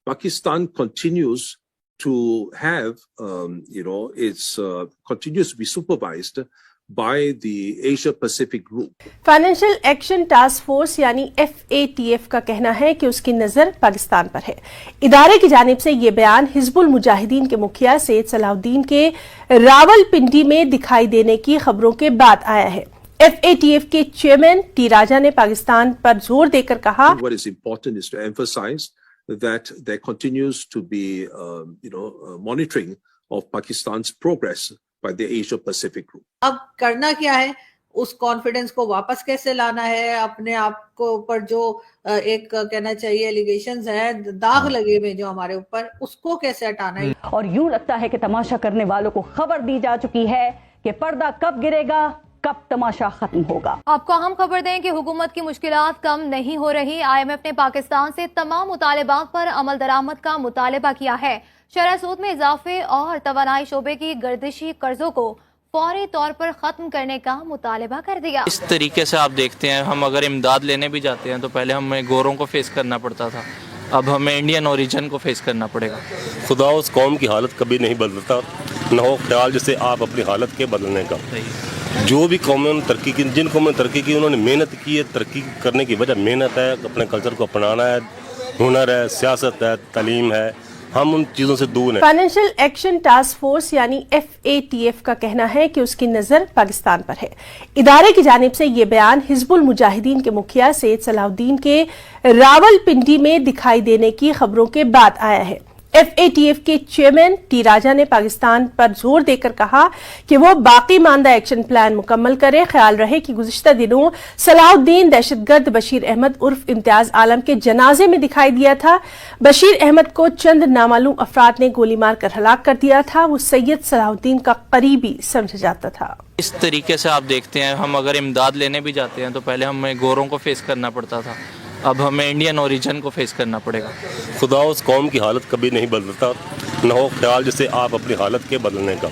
Pakistan continues to have, its continues to be supervised by the Asia Pacific Group. Financial action task force यानी FATF का कहना है कि उसकी नजर पाकिस्तान पर है। इदारे की जानिब से ये बयान हिजबुल मुजाहिदीन के मुखिया सैयद सलाहुद्दीन के रावलपिंडी में दिखाई देने की खबरों के बाद आया है। FATF के चेयरमैन टी राजा ने पाकिस्तान पर जोर देकर कहा, What is important is to emphasize that there continues to be, monitoring of Pakistan's progress by the Asia Pacific Group. अब करना क्या है, उस कॉन्फिडेंस को वापस कैसे लाना है, अपने आप को ऊपर जो एक कहना चाहिए एलिगेशंस हैं, दाग लगे हुए जो हमारे ऊपर, उसको कैसे हटाना है। और यूं लगता है कि तमाशा करने वालों को खबर दी जा चुकी है कि पर्दा कब गिरेगा, कब तमाशा खत्म होगा। आपको अहम खबर दें कि हुकूमत की मुश्किलात कम नहीं हो रही। IMF ने पाकिस्तान से तमाम मुतालबात पर अमल दरामद का मुतालबा किया है। शरह सूद में इजाफे और तवानाई शोबे की गर्दिशी कर्जों को फौरी तौर पर खत्म करने का मुतालबा कर दिया। इस तरीके से आप देखते हैं, हम अगर इमदाद लेने भी जाते हैं तो पहले हमें गोरों को फेस करना पड़ता था, अब हमें इंडियन ओरिजिन को फेस करना पड़ेगा। खुदा उस कौम की हालत कभी नहीं बदलता, न हो ख्याल जिससे आप अपनी हालत के बदलने का। जो भी कौमें ने तरक्की की, जिन कौमों ने तरक्की की, उन्होंने मेहनत की है। तरक्की करने की वजह मेहनत है, अपने कल्चर को अपनाना है, हुनर है, सियासत है, तालीम है। हम उन चीज़ों से दूर हैं। फाइनेंशियल एक्शन टास्क फोर्स यानी FATF का कहना है कि उसकी नजर पाकिस्तान पर है। इदारे की जानिब से ये बयान हिजबुल मुजाहिदीन के मुखिया सैयद सलाहुद्दीन के रावलपिंडी में दिखाई देने की खबरों के बाद आया है। FATF के चेयरमैन टी राजा ने पाकिस्तान पर जोर देकर कहा कि वो बाकी मानदा एक्शन प्लान मुकम्मल करे। ख्याल रहे कि गुज़िश्ता दिनों सलाहुद्दीन दहशतगर्द बशीर अहमद उर्फ इम्तियाज आलम के जनाजे में दिखाई दिया था। बशीर अहमद को चंद नामालूम अफराद ने गोली मार कर हलाक कर दिया था। वो सैयद सलाहुद्दीन का करीबी समझा जाता था। इस तरीके से आप देखते हैं, हम अगर इमदाद लेने भी जाते हैं तो पहले हमें गोरों को फेस करना पड़ता था, अब हमें इंडियन ओरिजिन को फेस करना पड़ेगा। खुदा उस कौम की हालत कभी नहीं बदलता, न हो ख्याल जिससे आप अपनी हालत के बदलने का।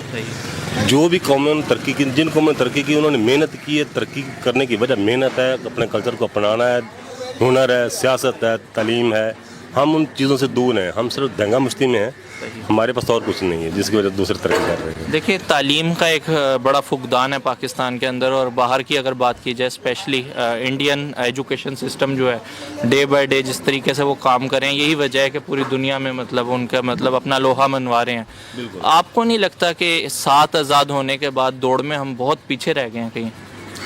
जो भी कौमें ने तरक्की की, जिन कौमों ने तरक्की की, उन्होंने मेहनत की है। तरक्की करने की वजह मेहनत है, अपने कल्चर को अपनाना है, हुनर है, सियासत है, तालीम है। हम उन चीज़ों से दूर हैं, हम सिर्फ दंगा मुश्ती में हैं, हमारे पास और कुछ नहीं है जिसकी वजह से दूसरे तरक्की कर रहे हैं। देखिए, तालीम का एक बड़ा फुकदान है पाकिस्तान के अंदर, और बाहर की अगर बात की जाए, स्पेशली इंडियन एजुकेशन सिस्टम जो है, डे बाय डे जिस तरीके से वो काम करें, यही वजह है कि पूरी दुनिया में उनका अपना लोहा मनवा रहे हैं। आपको नहीं लगता कि साथ आज़ाद होने के बाद दौड़ में हम बहुत पीछे रह गए हैं कहीं?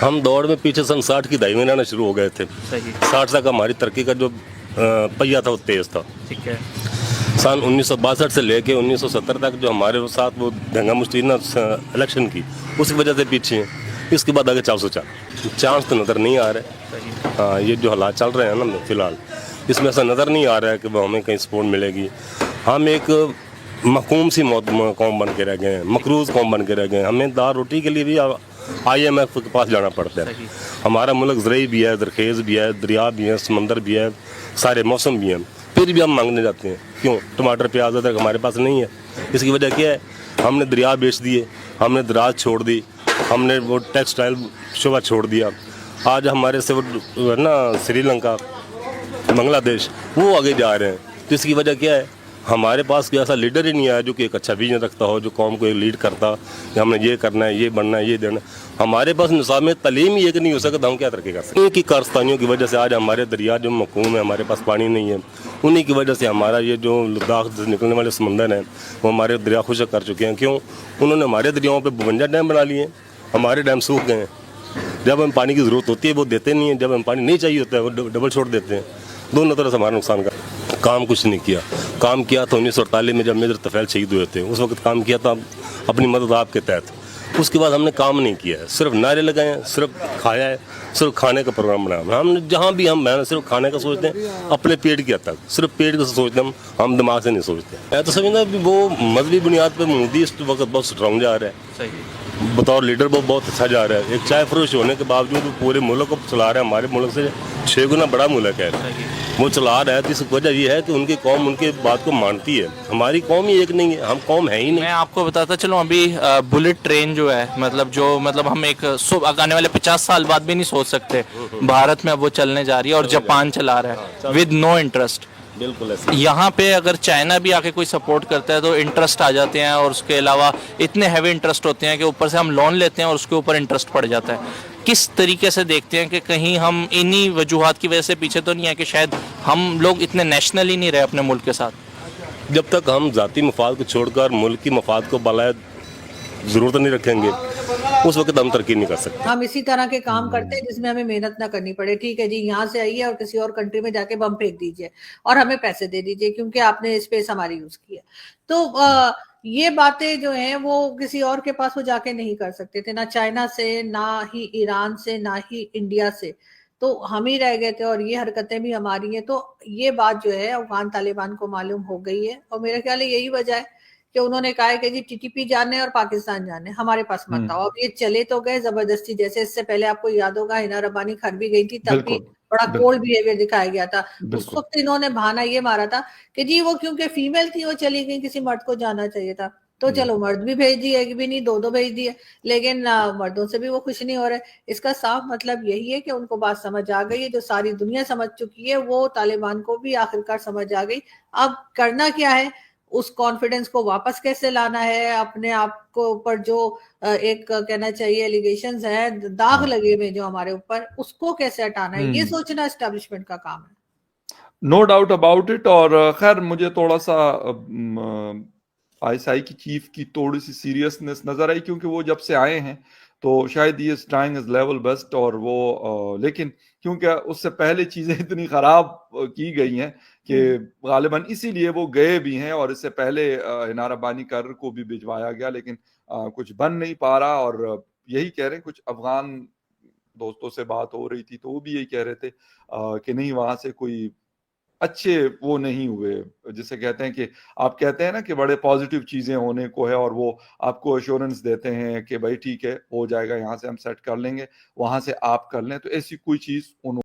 हम दौड़ में पीछे सन 60 की दहाई में रहना शुरू हो गए थे। 60 तक हमारी तरक्की का जो पहिया था वो तेज़ था। ठीक है। सन 1962 से लेके 1970 तक जो हमारे साथ वो दंगा मुश्ती ना इलेक्शन की, उसकी वजह से पीछे हैं। इसके बाद आगे 404 चांस तो नज़र नहीं आ रहे। हाँ, ये जो हालात चल रहे हैं ना फिलहाल, इसमें ऐसा नज़र नहीं आ रहा है कि वो हमें कहीं सपोर्ट मिलेगी। हम एक महकूम सी कौम बन के रह गए हैं, मकरूज़ कौम बन के रह गए हैं। हमें दाल रोटी के लिए भी IMF के पास जाना पड़ता है। हमारा मुल्क ज़रई भी है, दरखेज़ भी है, दरिया भी है, समंदर भी है, सारे मौसम भी हैं, फिर भी हम मांगने जाते हैं। क्यों? टमाटर प्याज अदरक हमारे पास नहीं है। इसकी वजह क्या है? हमने दरिया बेच दिए, हमने दराज छोड़ दी, हमने वो टेक्सटाइल शोबा छोड़ दिया। आज हमारे से वो ना श्रीलंका, बांग्लादेश, वो आगे जा रहे हैं। तो इसकी वजह क्या है? हमारे पास कोई ऐसा लीडर ही नहीं आया जो कि एक अच्छा विजन रखता हो, जो कौम को एक लीड करता कि हमने ये करना है, ये बनना है, ये देना। हमारे पास निसाब में तालीम ही एक नहीं हो सकता, तो हम क्या तरक्की कर सकते हैं? इनकी कारस्तानियों की वजह से आज हमारे दरिया जो मकूम है, हमारे पास पानी नहीं है। उन्हीं की वजह से हमारा ये जो लद्दाख से निकलने वाले समंदर हैं, वो हमारे दरिया खुशक कर चुके हैं। क्यों? उन्होंने हमारे दरियाओं पर 52 डैम बना लिए, हमारे डैम सूख गए हैं। जब हमें पानी की ज़रूरत होती है वो देते नहीं हैं, जब हमें पानी नहीं चाहिए होता है वो डबल छोड़ देते हैं। दोनों तरह से हमारा नुकसान का काम कुछ नहीं किया। काम किया था 1948 में जब मेजर तफैल शहीद हुए थे, उस वक्त काम किया था अपनी मदद आपके तहत। उसके बाद हमने काम नहीं किया है, सिर्फ नारे लगाए हैं, सिर्फ खाया है, सिर्फ खाने का प्रोग्राम बनाया। हमने जहाँ भी हम सिर्फ खाने का सोचते हैं, अपने पेट की हद तक सिर्फ पेट का सोचते हैं, हम दिमाग से नहीं सोचते। मैं तो समझता वो मजहबी बुनियाद पर मोदी इस वक्त बहुत स्ट्रॉन्ग जा रहा है, बतौर लीडर वो बहुत अच्छा जा रहा है। एक चाय फरोश होने के बावजूद पूरे मुल्क को चला रहा है, हमारे मुल्क से 6 गुना बड़ा मुल्क है वो चला रहा है। तो इस वजह ये है कि उनकी कौम उनके बात को मानती है। हमारी कौम ही एक नहीं है, हम कौम है ही नहीं। मैं आपको बताता चलूँ, अभी बुलेट ट्रेन जो है, हम एक आने वाले 50 साल बाद भी नहीं सोच सकते, भारत में अब वो चलने जा रही है और जापान चला रहा है विद नो इंटरेस्ट। بالکل ایسے یہاں پہ اگر چائنا بھی آ کے کوئی سپورٹ کرتا ہے تو انٹرسٹ آ جاتے ہیں, اور اس کے علاوہ اتنے ہیوی انٹرسٹ ہوتے ہیں کہ اوپر سے ہم لون لیتے ہیں اور اس کے اوپر انٹرسٹ پڑ جاتا ہے. کس طریقے سے دیکھتے ہیں کہ کہیں ہم انہی وجوہات کی وجہ سے پیچھے تو نہیں ہے کہ شاید ہم لوگ اتنے نیشنل ہی نہیں رہے اپنے ملک کے ساتھ؟ جب تک ہم ذاتی مفاد کو چھوڑ کر ملک کی مفاد کو بالائے ضرورت نہیں رکھیں گے اس وقت ہم ترقی نہیں کر سکتے. ہم اسی طرح کے کام کرتے ہیں جس میں ہمیں محنت نہ کرنی پڑے. ٹھیک ہے جی, یہاں سے آئیے اور کسی اور کنٹری میں جا کے بم پھینک دیجئے اور ہمیں پیسے دے دیجئے کیونکہ آپ نے اسپیس ہماری یوز کی ہے. تو یہ باتیں جو ہیں وہ کسی اور کے پاس وہ جا کے نہیں کر سکتے تھے, نہ چائنا سے, نہ ہی ایران سے, نہ ہی انڈیا سے. تو ہم ہی رہ گئے تھے اور یہ حرکتیں بھی ہماری ہیں. تو یہ بات جو ہے افغان طالبان کو معلوم ہو گئی ہے, اور میرا خیال ہے یہی وجہ ہے کہ انہوں نے کہا ہے کہ جی ٹی ٹی پی جانے اور پاکستان جانے, ہمارے پاس مت آؤ. اب یہ چلے تو گئے زبردستی, جیسے اس سے پہلے آپ کو یاد ہوگا ہینا ربانی گھر بھی گئی تھی, تب بھی بڑا کولڈ بیہیویئر دکھایا گیا تھا. اس وقت انہوں نے بہانہ یہ مارا تھا کہ جی وہ کیونکہ فیمیل تھی وہ چلی گئی, کسی مرد کو جانا چاہیے تھا. تو چلو مرد بھی بھیج دیے, ایک بھی نہیں دو بھیج دیے, لیکن مردوں سے بھی وہ خوش نہیں ہو رہے. اس کا صاف مطلب یہی ہے کہ ان کو بات سمجھ آ گئی ہے, جو ساری دنیا سمجھ چکی ہے وہ طالبان کو بھی آخرکار سمجھ آ گئی. اب کرنا کیا ہے, اس کانفیڈنس کو واپس کیسے لانا ہے, اپنے آپ کو اوپر جو ایک کہنا چاہیے ایلیگیشنز ہیں, داغ لگے ہوئے جو ہمارے اوپر, اس کو کیسے ہٹانا ہے, یہ سوچنا اسٹیبلشمنٹ کا کام ہے. No doubt about it. اور خیر مجھے تھوڑا سا آئی ایس آئی کی چیف کی تھوڑی سی سیریسنس نظر آئی, کیونکہ وہ جب سے آئے ہیں تو شاید یہ ٹرائنگ از لیول بیسٹ, اور وہ لیکن کیونکہ اس سے پہلے چیزیں اتنی خراب کی گئی ہیں کہ غالباً اسی لیے وہ گئے بھی ہیں. اور اس سے پہلے ہینا ربانی کر کو بھی بھجوایا گیا, لیکن کچھ بن نہیں پا رہا. اور یہی کہہ رہے ہیں, کچھ افغان دوستوں سے بات ہو رہی تھی تو وہ بھی یہی کہہ رہے تھے کہ نہیں وہاں سے کوئی اچھے وہ نہیں ہوئے, جسے کہتے ہیں کہ آپ کہتے ہیں نا کہ بڑے پازیٹیو چیزیں ہونے کو ہے, اور وہ آپ کو ایشورنس دیتے ہیں کہ بھائی ٹھیک ہے ہو جائے گا, یہاں سے ہم سیٹ کر لیں گے, وہاں سے آپ کر لیں. تو ایسی کوئی چیز انہوں